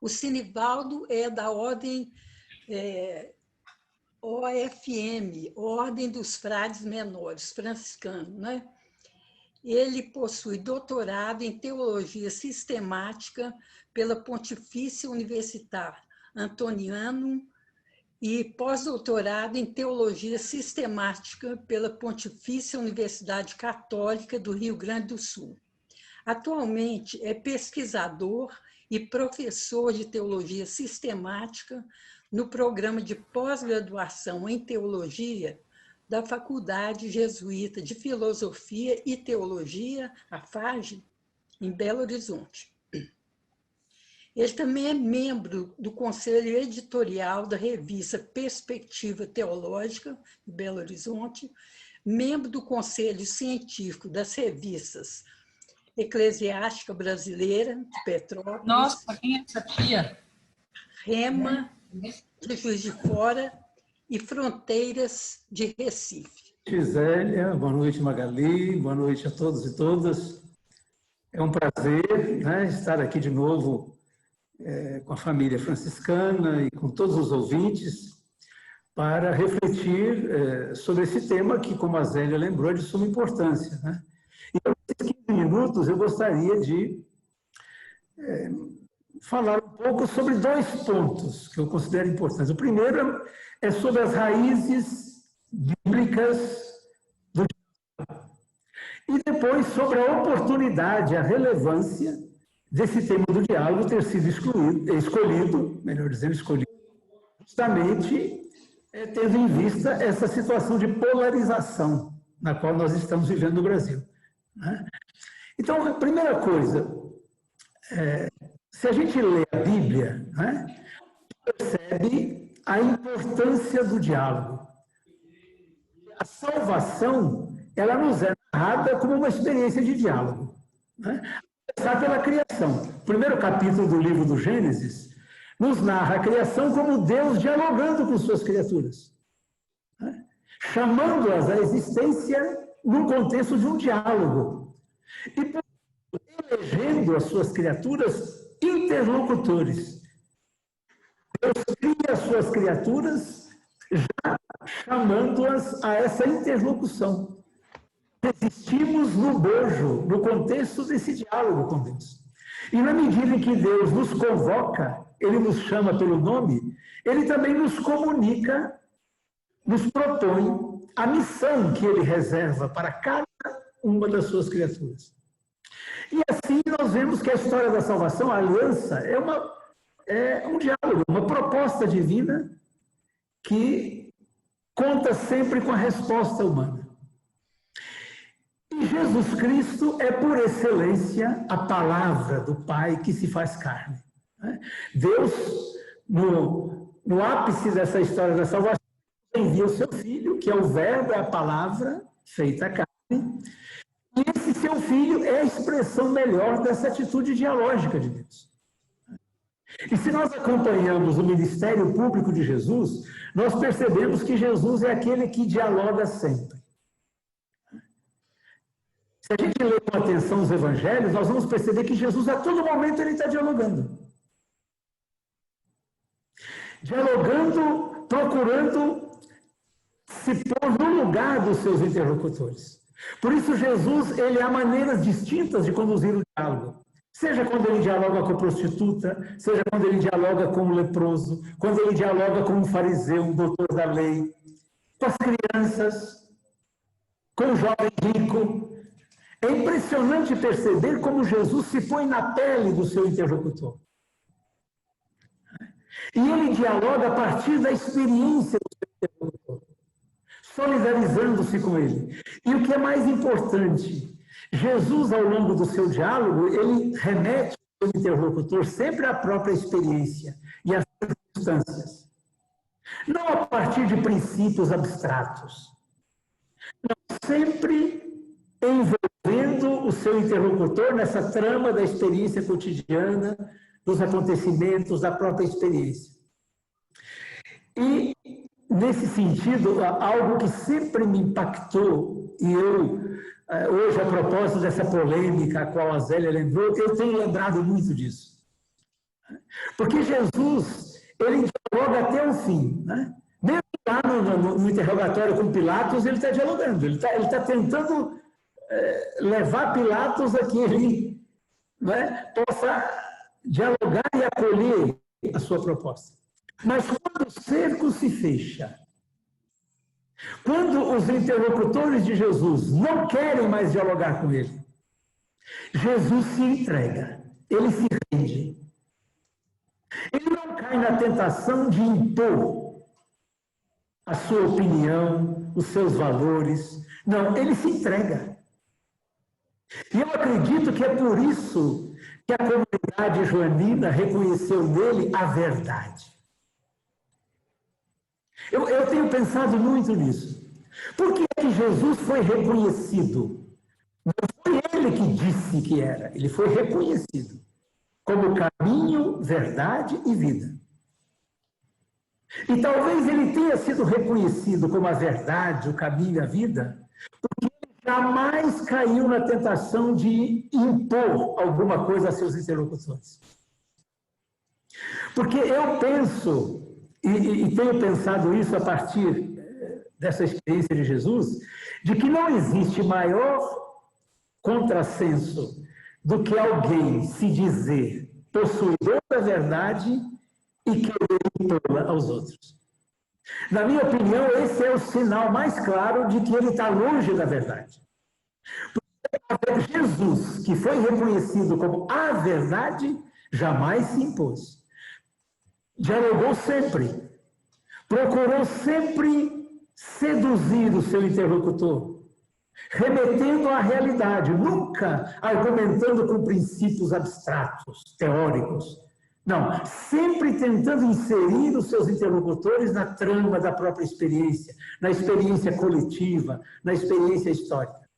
O Sinivaldo é da ordem OFM, Ordem dos Frades Menores, franciscano, né? Ele possui doutorado em Teologia Sistemática pela Pontifícia Universitat Antonianum e pós-doutorado em Teologia Sistemática pela Pontifícia Universidade Católica do Rio Grande do Sul. Atualmente é pesquisador e professor de Teologia Sistemática no programa de pós-graduação em Teologia da Faculdade Jesuíta de Filosofia e Teologia, a FAGE, em Belo Horizonte. Ele também é membro do Conselho Editorial da revista Perspectiva Teológica, de Belo Horizonte, membro do Conselho Científico das revistas Eclesiástica Brasileira, de Petrópolis. Nossa, quem é essa tia? Rema, de Juiz de Fora, e Fronteiras de Recife. Gisélia, boa noite, Magali, boa noite a todos e todas. É um prazer, né, estar aqui de novo com a família franciscana e com todos os ouvintes para refletir sobre esse tema que, como a Zélia lembrou, é de suma importância, né? E nesses 15 minutos eu gostaria de falar um pouco sobre dois pontos que eu considero importantes. O primeiro é sobre as raízes bíblicas do diálogo. E depois sobre a oportunidade, a relevância desse tema do diálogo ter sido escolhido, justamente tendo em vista essa situação de polarização na qual nós estamos vivendo no Brasil. Né? Então, a primeira coisa, se a gente lê a Bíblia, né, percebe a importância do diálogo. A salvação, ela nos é narrada como uma experiência de diálogo. Né? Começar pela criação. O primeiro capítulo do livro do Gênesis nos narra a criação como Deus dialogando com suas criaturas, né? Chamando-as à existência no contexto de um diálogo. E elegendo as suas criaturas interlocutores. Deus cria as suas criaturas já chamando-as a essa interlocução. Existimos no bojo, no contexto desse diálogo com Deus. E na medida em que Deus nos convoca, Ele nos chama pelo nome, Ele também nos comunica, nos propõe a missão que Ele reserva para cada uma das suas criaturas. E assim nós vemos que a história da salvação, a aliança, é um diálogo, uma proposta divina que conta sempre com a resposta humana. E Jesus Cristo é, por excelência, a palavra do Pai que se faz carne. Deus, no ápice dessa história da salvação, envia o seu Filho, que é o Verbo, é a palavra feita carne. E esse seu Filho é a expressão melhor dessa atitude dialógica de Deus. E se nós acompanhamos o ministério público de Jesus, nós percebemos que Jesus é aquele que dialoga sempre. Se a gente lê com atenção os evangelhos, nós vamos perceber que Jesus, a todo momento, ele está dialogando. Dialogando, procurando se pôr no lugar dos seus interlocutores. Por isso, Jesus, ele há maneiras distintas de conduzir o diálogo. Seja quando ele dialoga com a prostituta, seja quando ele dialoga com o leproso, quando ele dialoga com um fariseu, um doutor da lei, com as crianças, com o jovem rico. É impressionante perceber como Jesus se põe na pele do seu interlocutor. E ele dialoga a partir da experiência do seu interlocutor, solidarizando-se com ele. E o que é mais importante, Jesus, ao longo do seu diálogo, ele remete ao seu interlocutor sempre à própria experiência e às circunstâncias. Não a partir de princípios abstratos. Não sempre envolvendo o seu interlocutor nessa trama da experiência cotidiana, dos acontecimentos, da própria experiência. E, nesse sentido, algo que sempre me impactou, e eu, hoje, a propósito dessa polêmica a qual a Zélia lembrou, eu tenho lembrado muito disso. Porque Jesus, ele dialoga até o fim, né? Mesmo lá no interrogatório com Pilatos, ele está dialogando, ele tá tentando levar Pilatos a que ele, né, possa dialogar e acolher a sua proposta. Mas quando o cerco se fecha, quando os interlocutores de Jesus não querem mais dialogar com ele, Jesus se entrega, ele se rende. Ele não cai na tentação de impor a sua opinião, os seus valores. Não, ele se entrega. E eu acredito que é por isso que a comunidade joanina reconheceu nele a verdade. Eu tenho pensado muito nisso. Por que é que Jesus foi reconhecido? Não foi ele que disse que era, ele foi reconhecido como caminho, verdade e vida. E talvez ele tenha sido reconhecido como a verdade, o caminho e a vida, porque ele jamais caiu na tentação de impor alguma coisa a seus interlocutores. Porque eu penso, e tenho pensado isso a partir dessa experiência de Jesus, de que não existe maior contrassenso do que alguém se dizer possuidor da verdade e querer impô-la aos outros. Na minha opinião, esse é o sinal mais claro de que ele está longe da verdade. Porque Jesus, que foi reconhecido como a verdade, jamais se impôs. Dialogou sempre. Procurou sempre seduzir o seu interlocutor, remetendo à realidade, nunca argumentando com princípios abstratos, teóricos. Não, sempre tentando inserir os seus interlocutores na trama da própria experiência, na experiência coletiva, na experiência histórica.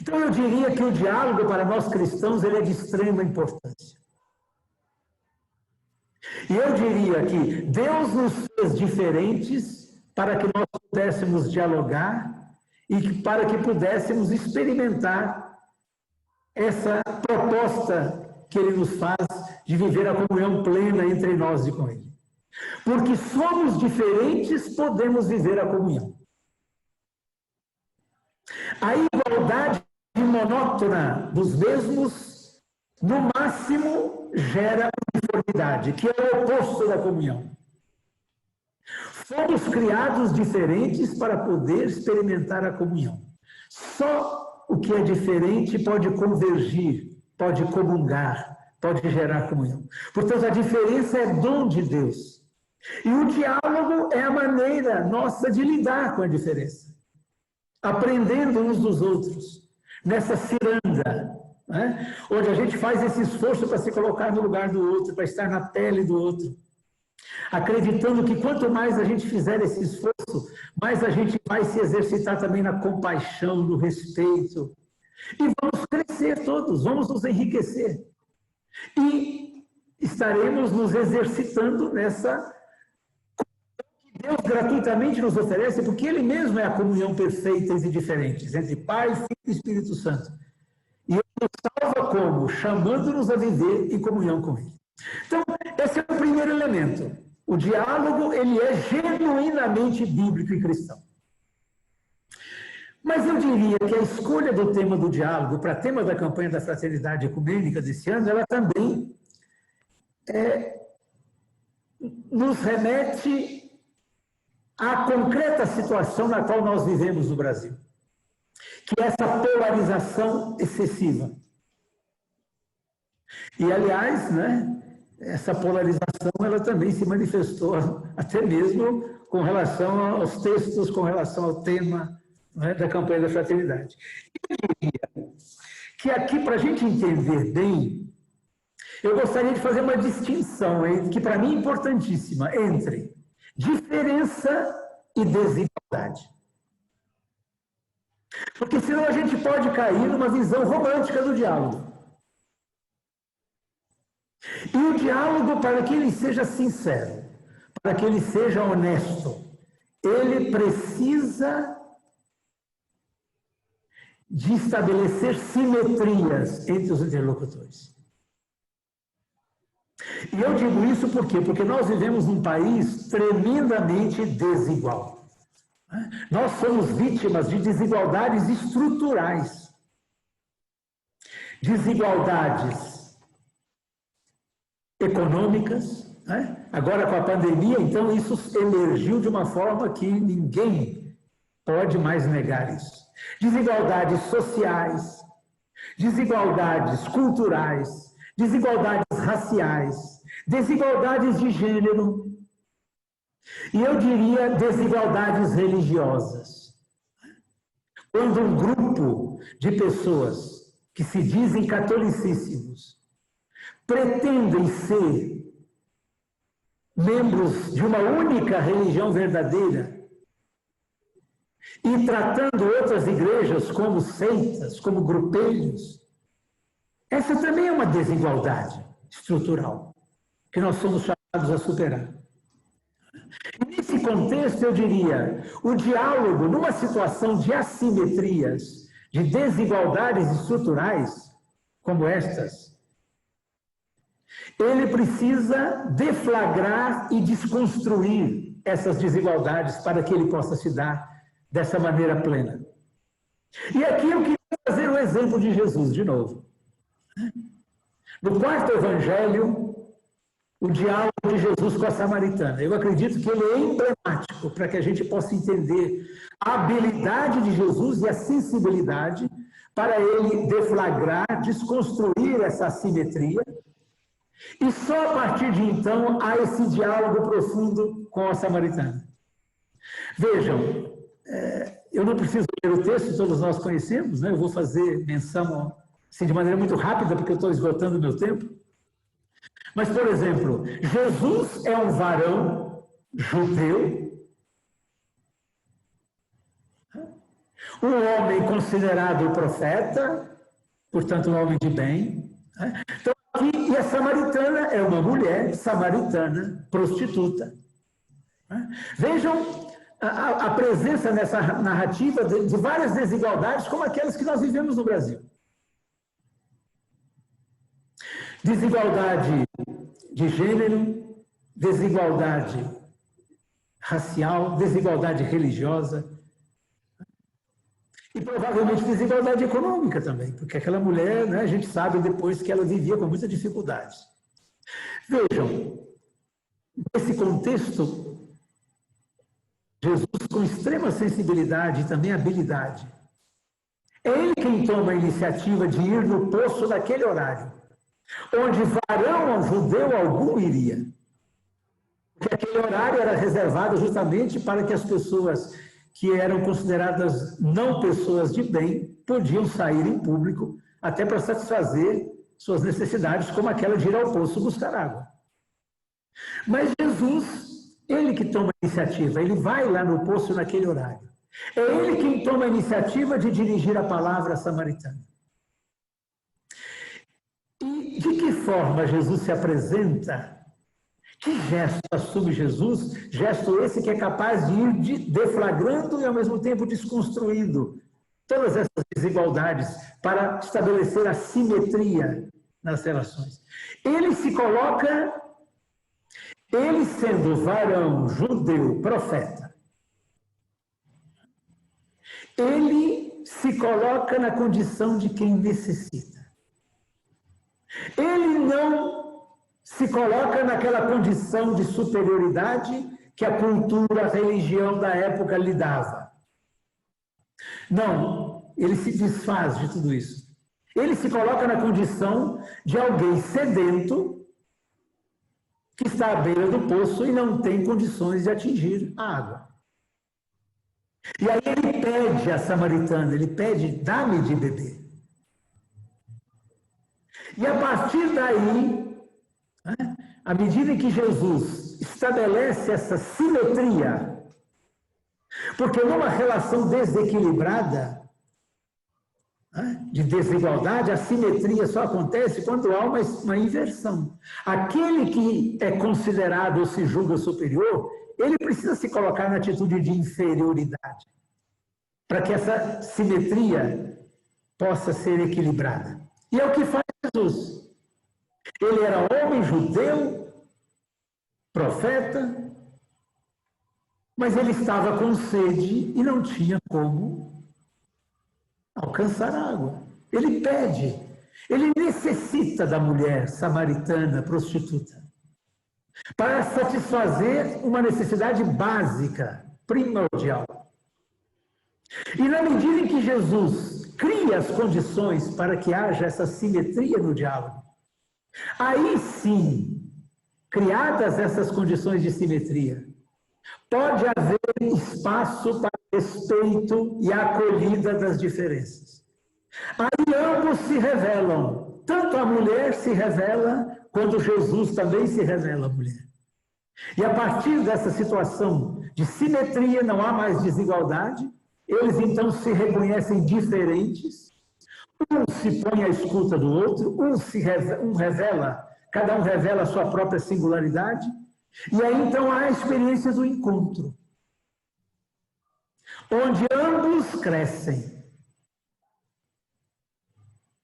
Então, eu diria que o diálogo para nós cristãos ele é de extrema importância. E eu diria que Deus nos fez diferentes para que nós pudéssemos dialogar e para que pudéssemos experimentar essa proposta que Ele nos faz de viver a comunhão plena entre nós e com Ele. Porque somos diferentes, podemos viver a comunhão. A igualdade monótona dos mesmos, no máximo, gera uniformidade, que é o oposto da comunhão. Fomos criados diferentes para poder experimentar a comunhão. Só o que é diferente pode convergir, pode comungar, pode gerar comunhão. Portanto, a diferença é dom de Deus. E o diálogo é a maneira nossa de lidar com a diferença. Aprendendo uns dos outros, nessa ciranda, né? Onde a gente faz esse esforço para se colocar no lugar do outro, para estar na pele do outro. Acreditando que quanto mais a gente fizer esse esforço, mais a gente vai se exercitar também na compaixão, no respeito. E vamos crescer todos, vamos nos enriquecer. E estaremos nos exercitando nessa que Deus gratuitamente nos oferece, porque Ele mesmo é a comunhão perfeita e diferentes, entre Pai, Filho e Espírito Santo. E Ele nos salva como? Chamando-nos a viver em comunhão com Ele. Então, esse é o primeiro elemento. O diálogo, ele é genuinamente bíblico e cristão. Mas eu diria que a escolha do tema do diálogo para tema da campanha da Fraternidade Ecumênica desse ano, ela também nos remete à concreta situação na qual nós vivemos no Brasil, que é essa polarização excessiva. E, aliás, né, essa polarização ela também se manifestou até mesmo com relação aos textos, com relação ao tema, né, da campanha da fraternidade. Eu diria que aqui, para a gente entender bem, eu gostaria de fazer uma distinção, que para mim é importantíssima, entre diferença e desigualdade. Porque senão a gente pode cair numa visão romântica do diálogo. E o diálogo, para que ele seja sincero, para que ele seja honesto, ele precisa de estabelecer simetrias entre os interlocutores. E eu digo isso por quê? Porque nós vivemos num país tremendamente desigual. Nós somos vítimas de desigualdades estruturais. Desigualdades econômicas. Agora, com a pandemia, então, isso emergiu de uma forma que ninguém pode mais negar isso. Desigualdades sociais, desigualdades culturais, desigualdades raciais, desigualdades de gênero, e eu diria desigualdades religiosas. Quando um grupo de pessoas que se dizem catolicíssimos pretendem ser membros de uma única religião verdadeira e tratando outras igrejas como seitas, como grupelhos, essa também é uma desigualdade estrutural que nós somos chamados a superar. E nesse contexto, eu diria, o diálogo, numa situação de assimetrias, de desigualdades estruturais como estas, ele precisa deflagrar e desconstruir essas desigualdades para que ele possa se dar dessa maneira plena. E aqui eu queria trazer o exemplo de Jesus de novo. No quarto evangelho, o diálogo de Jesus com a samaritana. Eu acredito que ele é emblemático para que a gente possa entender a habilidade de Jesus e a sensibilidade para ele deflagrar, desconstruir essa assimetria. E só a partir de então há esse diálogo profundo com a samaritana. Vejam, eu não preciso ler o texto, todos nós conhecemos, né? Eu vou fazer menção assim, de maneira muito rápida, porque eu estou esgotando o meu tempo. Mas, por exemplo, Jesus é um varão judeu, um homem considerado profeta, portanto, um homem de bem. Então, aqui, e a samaritana é uma mulher samaritana, prostituta. Vejam a presença nessa narrativa de várias desigualdades, como aquelas que nós vivemos no Brasil. Desigualdade de gênero, desigualdade racial, desigualdade religiosa e provavelmente desigualdade econômica também, porque aquela mulher, né, a gente sabe depois que ela vivia com muita dificuldade. Vejam, nesse contexto, Jesus, com extrema sensibilidade e também habilidade, é ele quem toma a iniciativa de ir no poço naquele horário, onde varão judeu algum iria. Porque aquele horário era reservado justamente para que as pessoas que eram consideradas não pessoas de bem podiam sair em público até para satisfazer suas necessidades, como aquela de ir ao poço buscar água. Mas Jesus, ele que toma a iniciativa, ele vai lá no poço naquele horário. É ele quem toma a iniciativa de dirigir a palavra à samaritana. E de que forma Jesus se apresenta? Que gesto assume Jesus? Gesto esse que é capaz de ir deflagrando e ao mesmo tempo desconstruindo todas essas desigualdades para estabelecer a simetria nas relações. Ele se coloca, ele sendo varão judeu, profeta, ele se coloca na condição de quem necessita. Ele não se coloca naquela condição de superioridade que a cultura, a religião da época lhe dava. Não, ele se desfaz de tudo isso. Ele se coloca na condição de alguém sedento que está à beira do poço e não tem condições de atingir a água. E aí ele pede à samaritana, ele pede, dá-me de beber. E a partir daí, à medida que Jesus estabelece essa simetria, porque numa relação desequilibrada, de desigualdade, a simetria só acontece quando há uma inversão. Aquele que é considerado ou se julga superior, ele precisa se colocar na atitude de inferioridade, para que essa simetria possa ser equilibrada. E é o que faz Jesus. Ele era homem judeu, profeta, mas ele estava com sede e não tinha como alcançar água. Ele pede, ele necessita da mulher samaritana, prostituta, para satisfazer uma necessidade básica, primordial. E na medida em que Jesus cria as condições para que haja essa simetria no diálogo, aí sim, criadas essas condições de simetria, pode haver espaço para respeito e acolhida das diferenças. Aí ambos se revelam, tanto a mulher se revela, quanto Jesus também se revela à mulher. E a partir dessa situação de simetria, não há mais desigualdade, eles então se reconhecem diferentes, um se põe à escuta do outro, cada um revela a sua própria singularidade, e aí então há a experiência do encontro, onde ambos crescem.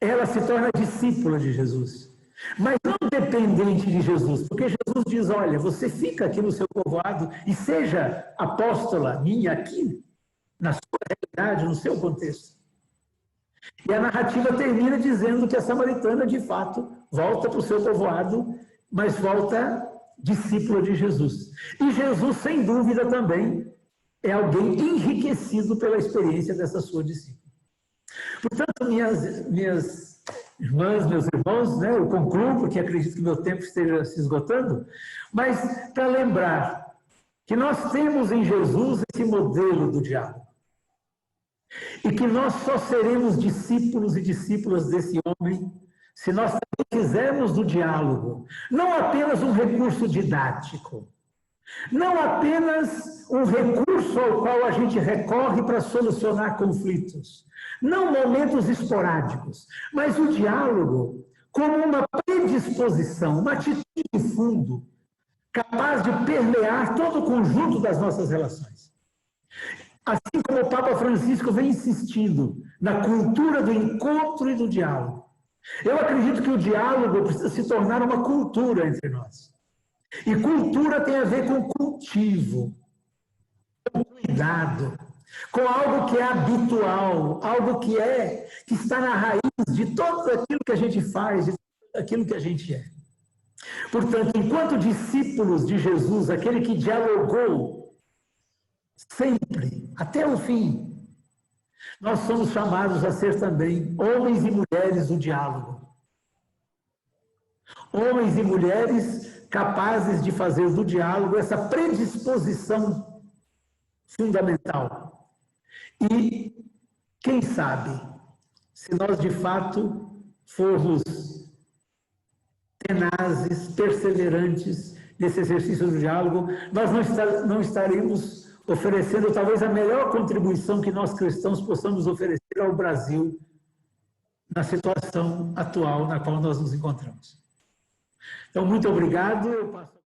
Ela se torna discípula de Jesus, mas não dependente de Jesus, porque Jesus diz, olha, você fica aqui no seu povoado e seja apóstola minha aqui, na sua realidade, no seu contexto. E a narrativa termina dizendo que a samaritana, de fato, volta para o seu povoado, mas volta discípula de Jesus. E Jesus, sem dúvida, também é alguém enriquecido pela experiência dessa sua discípula. Portanto, minhas irmãs, meus irmãos, né, eu concluo, porque acredito que meu tempo esteja se esgotando, mas para lembrar que nós temos em Jesus esse modelo do diálogo. E que nós só seremos discípulos e discípulas desse homem se nós também fizermos do diálogo não apenas um recurso didático, não apenas um recurso ao qual a gente recorre para solucionar conflitos, não momentos esporádicos, mas o diálogo como uma predisposição, uma atitude de fundo, capaz de permear todo o conjunto das nossas relações. Assim como o Papa Francisco vem insistindo na cultura do encontro e do diálogo, eu acredito que o diálogo precisa se tornar uma cultura entre nós. E cultura tem a ver com cultivo, com cuidado, com algo que é habitual, algo que está na raiz de tudo aquilo que a gente faz, de tudo aquilo que a gente é. Portanto, enquanto discípulos de Jesus, aquele que dialogou sempre, até o fim, nós somos chamados a ser também homens e mulheres do diálogo. Homens e mulheres capazes de fazer do diálogo essa predisposição fundamental. E, quem sabe, se nós de fato formos tenazes, perseverantes nesse exercício do diálogo, nós não estaremos oferecendo talvez a melhor contribuição que nós cristãos possamos oferecer ao Brasil na situação atual na qual nós nos encontramos. Então, muito obrigado. Eu passo...